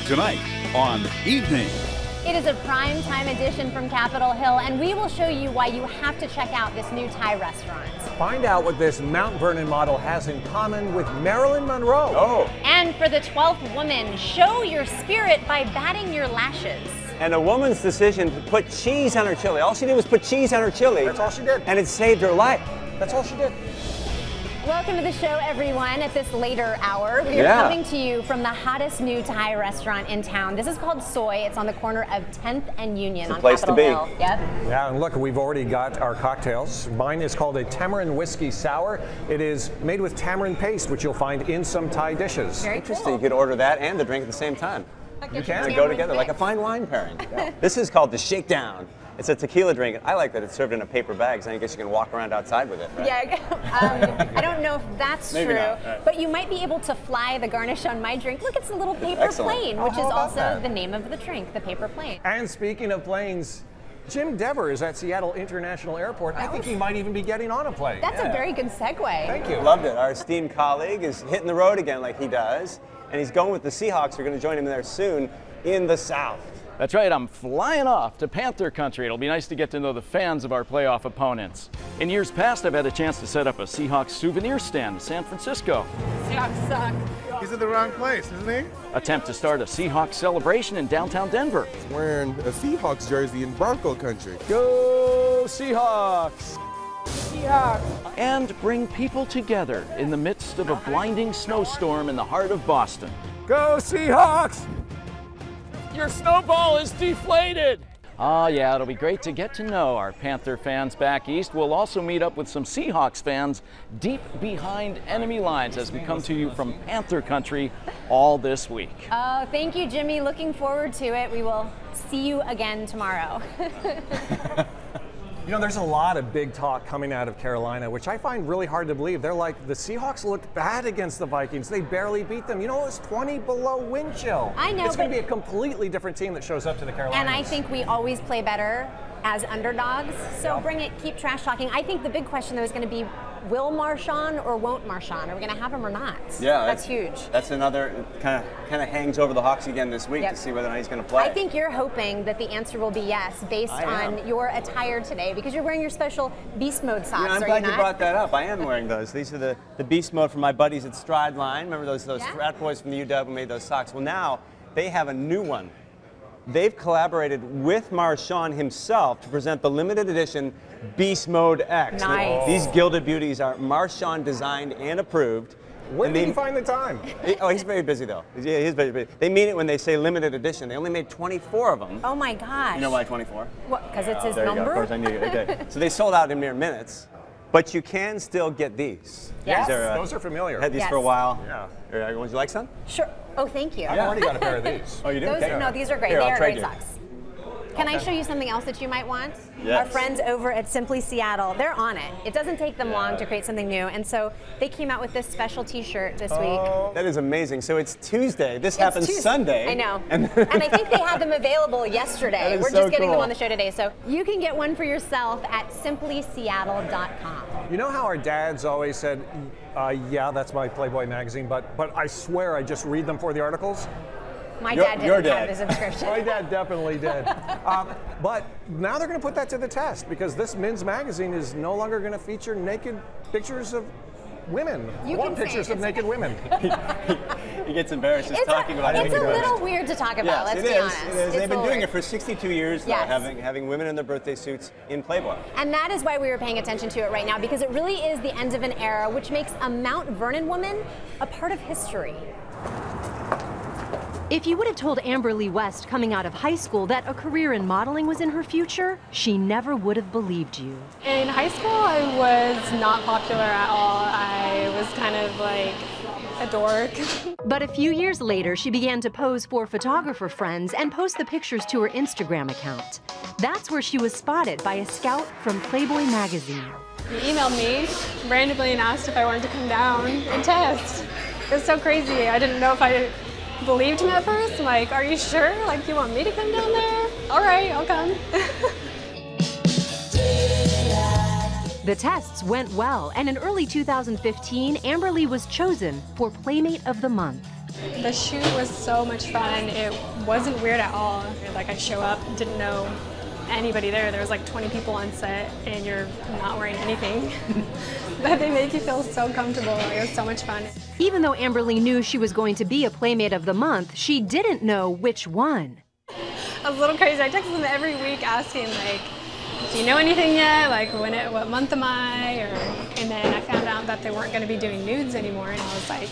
Tonight on Evening. It is a prime time edition from Capitol Hill, and we will show you why you have to check out this new Thai restaurant. Find out what this Mount Vernon model has in common with Marilyn Monroe. Oh. And for the 12th woman, show your spirit by batting your lashes. And a woman's decision to put cheese on her chili. All she did was put cheese on her chili. That's all she did. And it saved her life. That's all she did. Welcome to the show, everyone. At this later hour, we are coming to you from the hottest new Thai restaurant in town. This is called Soy. It's on the corner of 10th and Union on Capitol Hill. Yep. Yeah, and look, we've already got our cocktails. Mine is called a tamarind whiskey sour. It is made with tamarind paste, which you'll find in some Thai dishes. Very Interesting. cool. You could order that and the drink at the same time. You can. They go together like a fine wine pairing. Yeah. This is called the Shakedown. It's a tequila drink. I like that it's served in a paper bag, so I guess you can walk around outside with it, right? Yeah, I don't know if that's Maybe true, not. but you might be able to fly the garnish on my drink. Look, it's a little paper plane, which is also the name of the drink, the paper plane. And speaking of planes, Jim Dever is at Seattle International Airport. I think he might even be getting on a plane. That's a very good segue. Thank you. Loved it. Our esteemed colleague is hitting the road again like he does, and he's going with the Seahawks. We're going to join him there soon in the South. That's right, I'm flying off to Panther country. It'll be nice to get to know the fans of our playoff opponents. In years past, I've had a chance to set up a Seahawks souvenir stand in San Francisco. Seahawks suck. He's at the wrong place, isn't he? Attempt to start a Seahawks celebration in downtown Denver. Wearing a Seahawks jersey in Bronco country. Go Seahawks! Seahawks! And bring people together in the midst of a blinding snowstorm in the heart of Boston. Go Seahawks! Your snowball is deflated! Ah, yeah, it'll be great to get to know our Panther fans back east. We'll also meet up with some Seahawks fans deep behind enemy lines as we come to you from Panther country all this week. Oh, thank you, Jimmy. Looking forward to it. We will see you again tomorrow. You know, there's a lot of big talk coming out of Carolina, which I find really hard to believe. They're like, the Seahawks looked bad against the Vikings. They barely beat them. You know, it was 20 below wind chill. I know, it's going to be a completely different team that shows up to the Carolinas. And I think we always play better as underdogs. So bring it, keep trash talking. I think the big question, though, is going to be, will Marshawn or won't Marshawn? Are we going to have him or not? Yeah, that's huge. That's another kind of hangs over the Hawks again this week to see whether or not he's going to play. I think you're hoping that the answer will be yes, based on your attire today, because you're wearing your special Beast Mode socks. I'm glad you brought that up. I am wearing those. These are the Beast Mode from my buddies at Stride Line. Remember those frat boys from the UW who made those socks? Well, now they have a new one. They've collaborated with Marshawn himself to present the limited edition Beast Mode X. Nice. These gilded beauties are Marshawn designed and approved. When did he find the time? He's very busy though. Yeah, he's very busy. They mean it when they say limited edition. They only made 24 of them. Oh my gosh. You know why 24? What? Because it's his there number? You go. Of course I knew you. Okay. So they sold out in mere minutes, but you can still get these. Yes. Those are familiar. Had these for a while. Yeah. Would you like some? Sure. Oh, thank you. I've already got a pair of these. Oh, you do? No, these are great. Here, They I'll are trade great you. socks. Can I show you something else that you might want? Yes. Our friends over at Simply Seattle, they're on it. It doesn't take them long to create something new, and so they came out with this special t-shirt this week. That is amazing. So it's Tuesday. This happens Sunday. I know. And I think they had them available yesterday. We're just getting them on the show today. So you can get one for yourself at simplyseattle.com. You know how our dads always said, yeah, that's my Playboy magazine, but I swear I just read them for the articles? My dad didn't have the subscription. My dad definitely did. But now they're going to put that to the test because this men's magazine is no longer going to feature naked pictures of women. I want pictures of naked women. He gets embarrassed just talking about it. It's a little weird to talk about, let's be honest. It is. They've been doing it for 62 years now, having women in their birthday suits in Playboy. And that is why we were paying attention to it right now, because it really is the end of an era, which makes a Mount Vernon woman a part of history. If you would have told Amber Lee West coming out of high school that a career in modeling was in her future, she never would have believed you. In high school, I was not popular at all. I was kind of like a dork. But a few years later, she began to pose for photographer friends and post the pictures to her Instagram account. That's where she was spotted by a scout from Playboy magazine. He emailed me randomly and asked if I wanted to come down and test. It was so crazy. I didn't know if I believed him at first. I'm like, are you sure? Like, you want me to come down there? All right, I'll come. The tests went well, and in early 2015, Amber Lee was chosen for Playmate of the Month. The shoot was so much fun. It wasn't weird at all. Like, I show up, didn't know anybody there. There was like 20 people on set, and you're not wearing anything. But they make you feel so comfortable. It was so much fun. Even though Amberly knew she was going to be a Playmate of the Month, she didn't know which one. I was a little crazy. I text them every week asking, like, do you know anything yet? Like, what month am I? And then I found out that they weren't going to be doing nudes anymore, and I was like,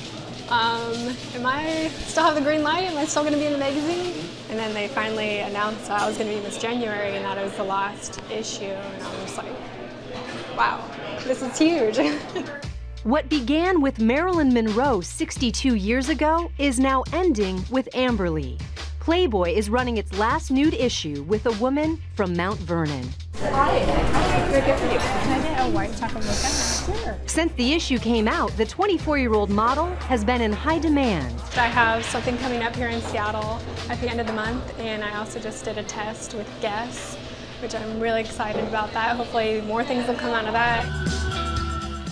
am I still have the green light? Am I still going to be in the magazine? And then they finally announced that I was going to be Miss January and that it was the last issue, and I was just like, wow, this is huge. What began with Marilyn Monroe 62 years ago is now ending with Amberly. Playboy is running its last nude issue with a woman from Mount Vernon. Hi. Very good for you. Can I get a white chocolate mocha? Sure. Since the issue came out, the 24-year-old model has been in high demand. I have something coming up here in Seattle at the end of the month, and I also just did a test with Guess, which I'm really excited about that. Hopefully more things will come out of that.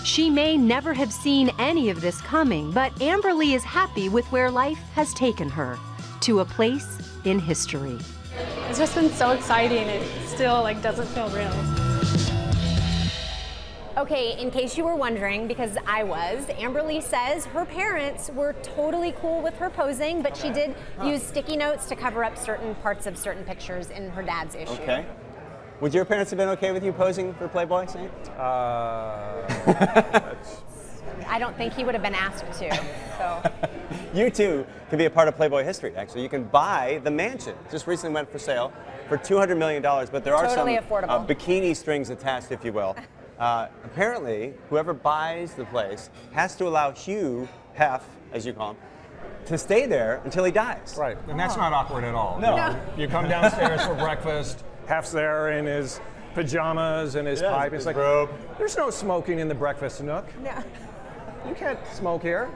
She may never have seen any of this coming, but Amberly is happy with where life has taken her, to a place in history. It's just been so exciting. It still doesn't feel real. Okay, in case you were wondering, because I was, Amberly says her parents were totally cool with her posing, but she did use sticky notes to cover up certain parts of certain pictures in her dad's issue. Okay. Would your parents have been okay with you posing for Playboy, Saint? I don't think he would have been asked to, so. You too can be a part of Playboy history, actually. You can buy the mansion. Just recently went for sale for $200 million, but there are totally some affordable. Bikini strings attached, if you will. Apparently, whoever buys the place has to allow Hugh Hef, as you call him, to stay there until he dies. Right, and that's not awkward at all. No. You come downstairs for breakfast, Hef's there in his pajamas and his pipe. It's like, robe. There's no smoking in the breakfast nook. No. You can't smoke here.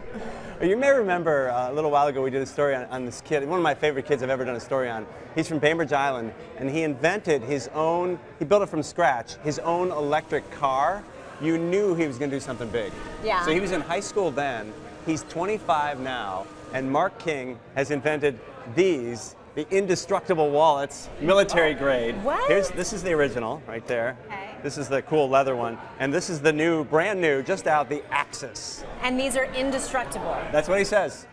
You may remember a little while ago we did a story on this kid, one of my favorite kids I've ever done a story on. He's from Bainbridge Island, and he invented his own, he built it from scratch, his own electric car. You knew he was going to do something big. Yeah. So he was in high school then, he's 25 now, and Mark King has invented these, the indestructible wallets, military grade. What? This is the original right there. Okay. This is the cool leather one, and this is the new, brand new, just out, the Axis. And these are indestructible. That's what he says.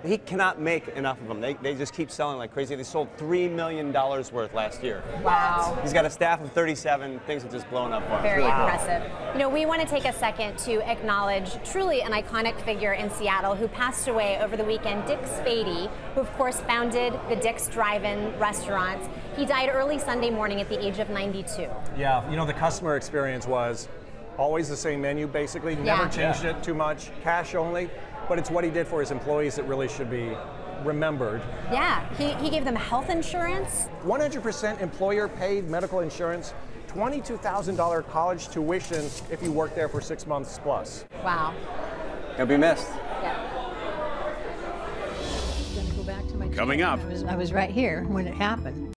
He cannot make enough of them. They just keep selling like crazy. They sold $3 million worth last year. Wow. He's got a staff of 37. Things are just blowing up for him. Very Really impressive. You know, we want to take a second to acknowledge truly an iconic figure in Seattle who passed away over the weekend, Dick Spady, who of course founded the Dick's Drive-In restaurants. He died early Sunday morning at the age of 92. Yeah, you know, the customer experience was always the same menu, basically. Never changed it too much, cash only. But it's what he did for his employees that really should be remembered. Yeah, he gave them health insurance. 100% employer paid medical insurance, $22,000 college tuition if you work there for 6 months plus. Wow. He'll be missed. Yeah. Go back to my Coming up. I was right here when it happened.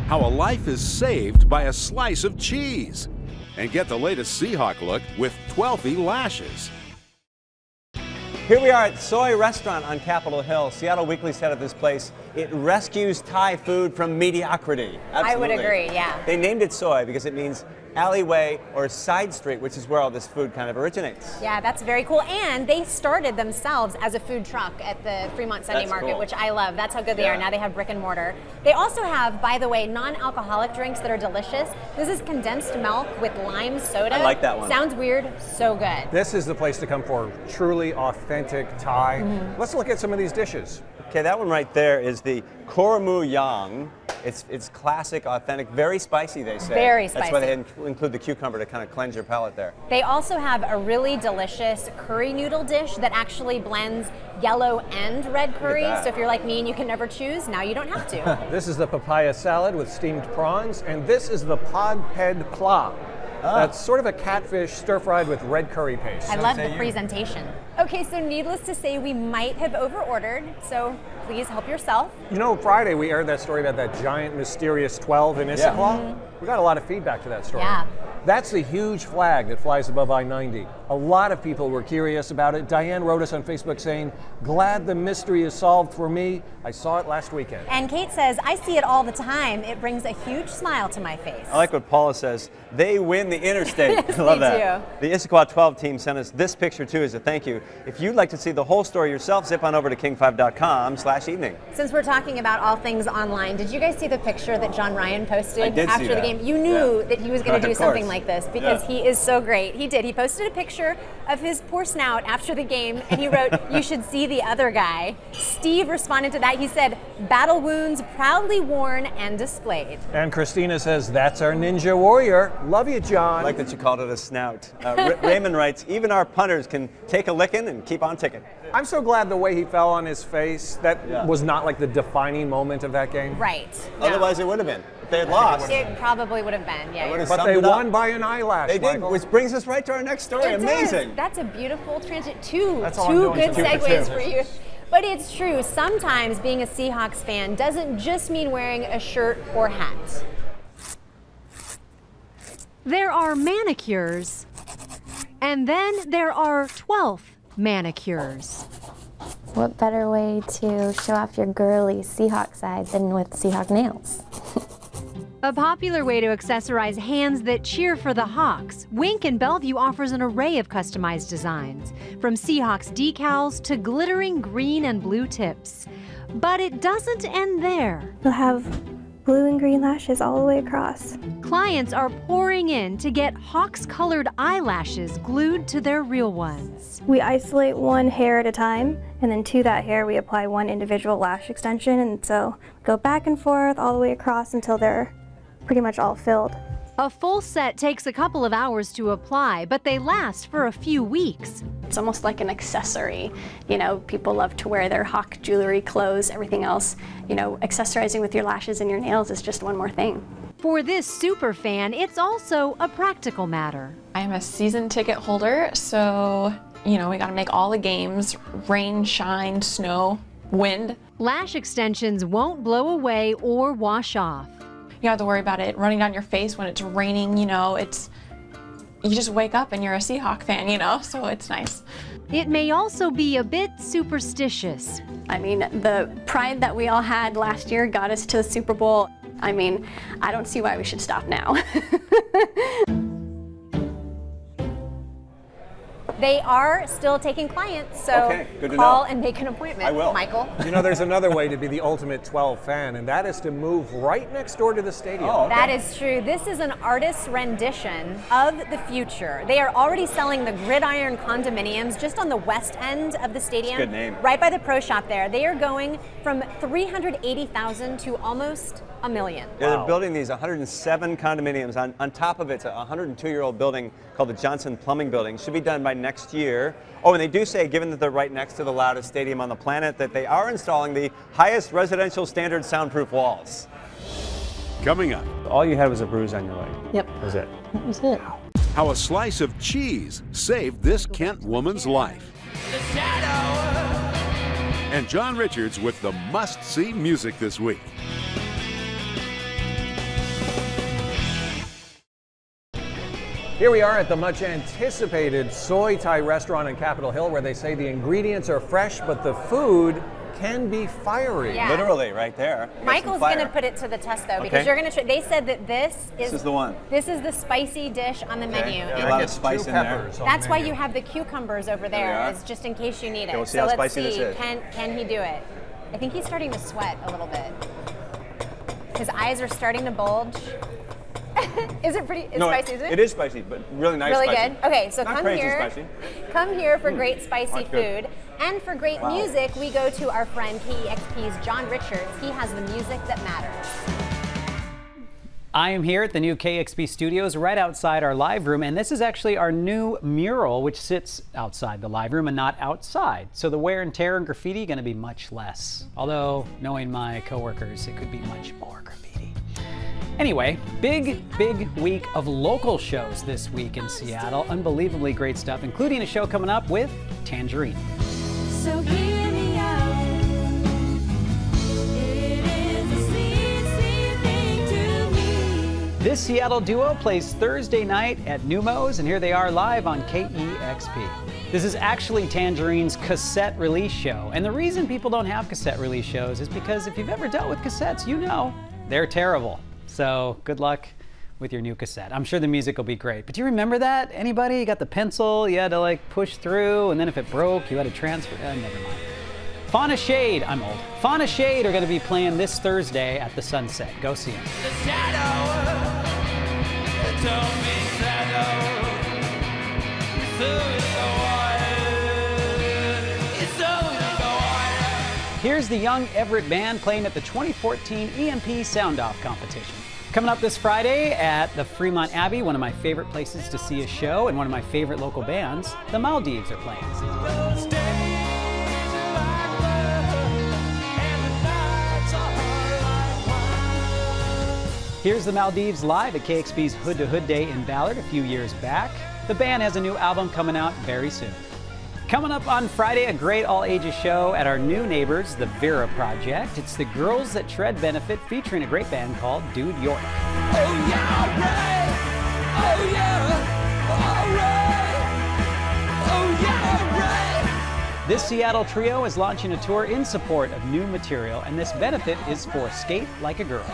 How a life is saved by a slice of cheese. And get the latest Seahawk look with 5's lashes. Here we are at Soy Restaurant on Capitol Hill. Seattle Weekly said of this place, it rescues Thai food from mediocrity. Absolutely. I would agree, yeah. They named it Soy because it means alleyway or side street, which is where all this food kind of originates. Yeah, that's very cool. And they started themselves as a food truck at the Fremont Sunday That's Market, cool. which I love. That's how good they are. Now they have brick and mortar. They also have, by the way, non-alcoholic drinks that are delicious. This is condensed milk with lime soda. I like that one. Sounds weird, so good. This is the place to come for truly authentic Thai. Let's look at some of these dishes. Okay, that one right there is the Koramu Yang. It's classic, authentic, very spicy, they say. Very That's why spicy. they include the cucumber to kind of cleanse your palate there. They also have a really delicious curry noodle dish that actually blends yellow and red curry. that. So if you're like me and you can never choose, now you don't have to. This is the papaya salad with steamed prawns, and this is the pod ped pla. That's sort of a catfish stir-fried with red curry paste. I love the presentation. Okay, so needless to say, we might have over-ordered, so please help yourself. You know, Friday we aired that story about that giant mysterious 12 in Issaquah. We got a lot of feedback to that story. Yeah. That's the huge flag that flies above I-90. A lot of people were curious about it. Diane wrote us on Facebook saying, glad the mystery is solved for me. I saw it last weekend. And Kate says, I see it all the time. It brings a huge smile to my face. I like what Paula says. They win the interstate. Yes, I love they that. The Issaquah 12 team sent us this picture too as a thank you. If you'd like to see the whole story yourself, zip on over to king5.com/evening. Since we're talking about all things online, did you guys see the picture that John Ryan posted after the game? You knew that he was going to do something like this because he is so great. He did. He posted a picture of his poor snout after the game and he wrote, you should see the other guy. Steve responded to that. He said, battle wounds proudly worn and displayed. And Christina says, that's our ninja warrior. Love you, John. I like that you called it a snout. Raymond writes, even our punters can take a licking and keep on ticking. I'm so glad the way he fell on his face. That was not like the defining moment of that game. Right. Otherwise it would have been. If they had lost. It probably would have been, But they won by an eyelash, They did, which brings us right to our next story. Amazing. That's a beautiful transit. Two good segues for you. But it's true, sometimes being a Seahawks fan doesn't just mean wearing a shirt or hat. There are manicures, and then there are 12th manicures. What better way to show off your girly Seahawk side than with Seahawk nails? A popular way to accessorize hands that cheer for the Hawks, Wink in Bellevue offers an array of customized designs, from Seahawks decals to glittering green and blue tips. But it doesn't end there. You'll have blue and green lashes all the way across. Clients are pouring in to get Hawks-colored eyelashes glued to their real ones. We isolate one hair at a time, and then to that hair we apply one individual lash extension, and so go back and forth all the way across until they're pretty much all filled. A full set takes a couple of hours to apply, but they last for a few weeks. It's almost like an accessory. You know, people love to wear their Hawk jewelry, clothes, everything else. You know, accessorizing with your lashes and your nails is just one more thing. For this super fan, it's also a practical matter. I am a season ticket holder, so, you know, we gotta make all the games, rain, shine, snow, wind. Lash extensions won't blow away or wash off. You don't have to worry about it running down your face when it's raining, you know, you just wake up and you're a Seahawk fan, you know, so it's nice. It may also be a bit superstitious. I mean, the pride that we all had last year got us to the Super Bowl. I mean, I don't see why we should stop now. They are still taking clients, so call and make an appointment. I will. Michael. You know, there's another way to be the ultimate 12 fan, and that is to move right next door to the stadium. That is true. This is an artist's rendition of the future. They are already selling the Gridiron condominiums just on the west end of the stadium. That's a good name. Right by the pro shop there. They are going from 380,000 to almost $1 million. Yeah, they're building these 107 condominiums. On top of it's a 102-year-old building called the Johnson Plumbing Building. Should be done by next year. Oh, and they do say, given that they're right next to the loudest stadium on the planet, that they are installing the highest residential standard soundproof walls. Coming up. All you had was a bruise on your leg. Yep. That was it. That was it. How a slice of cheese saved this Kent woman's life. And John Richards with the must-see music this week. Here we are at the much anticipated Soy Thai restaurant in Capitol Hill, where they say the ingredients are fresh, but the food can be fiery. Yeah. Literally, right there. Michael's going to put it to the test, though, because you're going to try. They said that this is the one. This is the spicy dish on the menu. A lot of spice in there. That's why you have the cucumbers over there, is just in case you need it. We'll see so how let's spicy see, this is. can he do it? I think he's starting to sweat a little bit. His eyes are starting to bulge. Is it pretty? It's spicy, isn't it? It is spicy, but really nice. Really spicy. good. Okay, so Not come crazy here. Spicy. Come here for great spicy good. food. And for great music, we go to our friend KEXP's John Richards. He has the music that matters. I am here at the new KEXP studios right outside our live room, and this is actually our new mural, which sits outside the live room and not outside. So the wear and tear and graffiti going to be much less. Although, knowing my coworkers, it could be much more graffiti. Anyway, big week of local shows this week in Seattle. Unbelievably great stuff, including a show coming up with Tangerine. So hear me out. This Seattle duo plays Thursday night at Numos, and here they are live on KEXP. This is actually Tangerine's cassette release show, and the reason people don't have cassette release shows is because if you've ever dealt with cassettes, you know they're terrible. So good luck with your new cassette. I'm sure the music will be great. But do you remember that? Anybody? You got the pencil, you had to like push through, and then if it broke, you had to transfer. Never mind. FAUNA Shade, I'm old. FAUNA Shade are going to be playing this Thursday at the Sunset. Go see them. Here's the young Everett Band playing at the 2014 EMP Sound Off competition. Coming up this Friday at the Fremont Abbey, one of my favorite places to see a show, and one of my favorite local bands, the Maldives are playing. Here's the Maldives live at KEXP's Hood to Hood Day in Ballard a few years back. The band has a new album coming out very soon. Coming up on Friday, a great all-ages show at our new neighbors, the Vera Project. It's the Girls That Shred benefit featuring a great band called Dude York. Oh yeah, right. Oh yeah, all right. Oh yeah, right. This Seattle trio is launching a tour in support of new material, and this benefit is for Skate Like a Girl.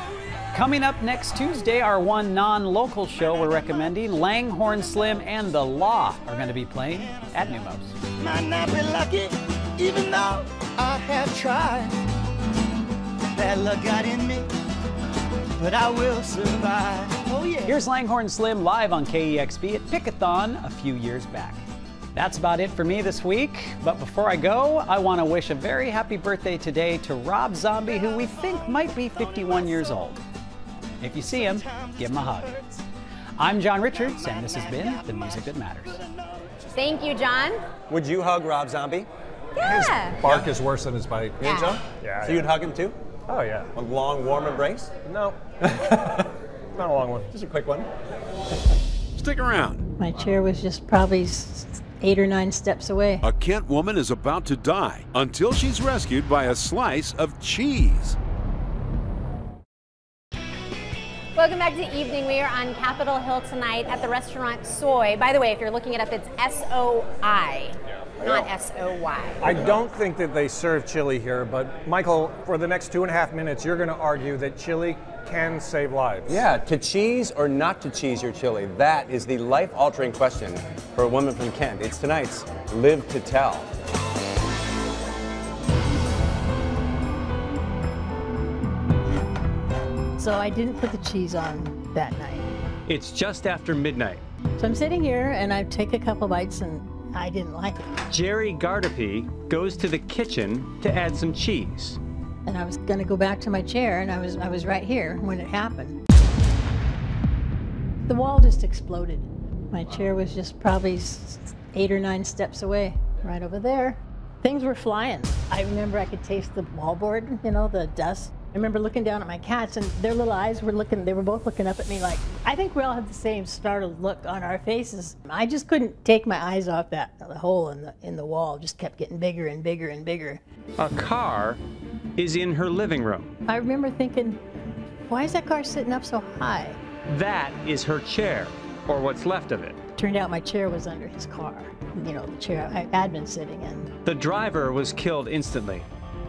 Coming up next Tuesday, our one non-local show we're recommending, Langhorne Slim and The Law are going to be playing at Numos. Might not be lucky, even though I have tried. Bad luck got in me, but I will survive. Oh yeah. Here's Langhorne Slim live on KEXP at Pickathon a few years back. That's about it for me this week, but before I go, I want to wish a very happy birthday today to Rob Zombie, who we think might be 51 years old. If you see him, give him a hug. I'm John Richards, and this has been The Music That Matters. Thank you, John. Would you hug Rob Zombie? Yeah. His bark is worse than his bite. You think so? Yeah. So you'd hug him too? Oh yeah. A long, warm embrace? No. Not a long one. Just a quick one. Stick around. My chair was just probably 8 or 9 steps away. A Kent woman is about to die until she's rescued by a slice of cheese. Welcome back to Evening. We are on Capitol Hill tonight at the restaurant Soy. By the way, if you're looking it up, it's S-O-I, not S-O-Y. I don't think that they serve chili here, but Michael, for the next 2.5 minutes, you're going to argue that chili can save lives. Yeah, to cheese or not to cheese your chili, that is the life-altering question for a woman from Kent. It's tonight's Live to Tell. So I didn't put the cheese on that night. It's just after midnight. So I'm sitting here and I take a couple bites and I didn't like it. Jerry Gardapi goes to the kitchen to add some cheese. And I was going to go back to my chair and I was right here when it happened. The wall just exploded. My chair was just probably 8 or 9 steps away, right over there. Things were flying. I remember I could taste the wallboard, you know, the dust. I remember looking down at my cats and their little eyes were looking, they were both looking up at me like, I think we all had the same startled look on our faces. I just couldn't take my eyes off that. The hole in the wall just kept getting bigger and bigger and bigger. A car is in her living room. I remember thinking, why is that car sitting up so high? That is her chair, or what's left of it. Turned out my chair was under his car, you know, the chair I had been sitting in. The driver was killed instantly.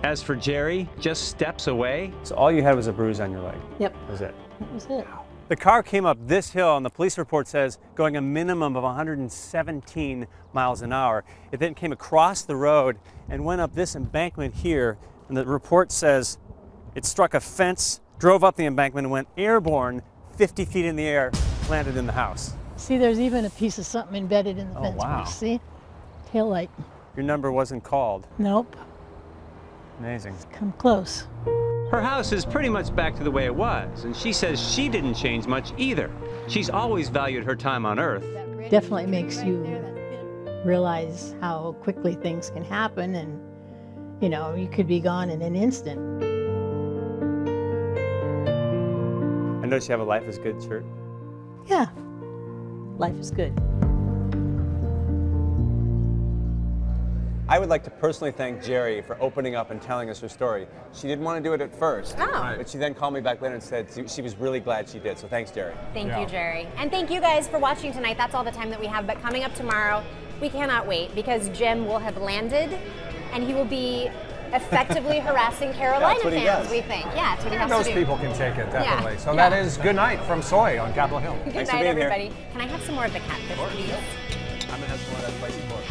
As for Jerry, just steps away. So all you had was a bruise on your leg? Yep. That was it? That was it. The car came up this hill, and the police report says going a minimum of 117 miles an hour. It then came across the road and went up this embankment here, and the report says it struck a fence, drove up the embankment, and went airborne 50 feet in the air, landed in the house. See, there's even a piece of something embedded in the fence. Wow. See? Tail light. Your number wasn't called. Nope. Amazing. Come close. Her house is pretty much back to the way it was, and she says she didn't change much either. She's always valued her time on Earth. Definitely makes you realize how quickly things can happen, and you know, you could be gone in an instant. I noticed you have a Life is Good shirt. Yeah, life is good. I would like to personally thank Jerry for opening up and telling us her story. She didn't want to do it at first, but she then called me back later and said she was really glad she did. So thanks, Jerry. Thank you, Jerry. And thank you guys for watching tonight. That's all the time that we have. But coming up tomorrow, we cannot wait because Jim will have landed and he will be effectively harassing Carolina fans, we think. Yeah, that's what he has to do. Those people can take it, definitely. Yeah. So that is Good Night from Soy on Capitol Hill. Good night, everybody. Can I have some more of the catfish, please? I'm going to have some more of that spicy pork.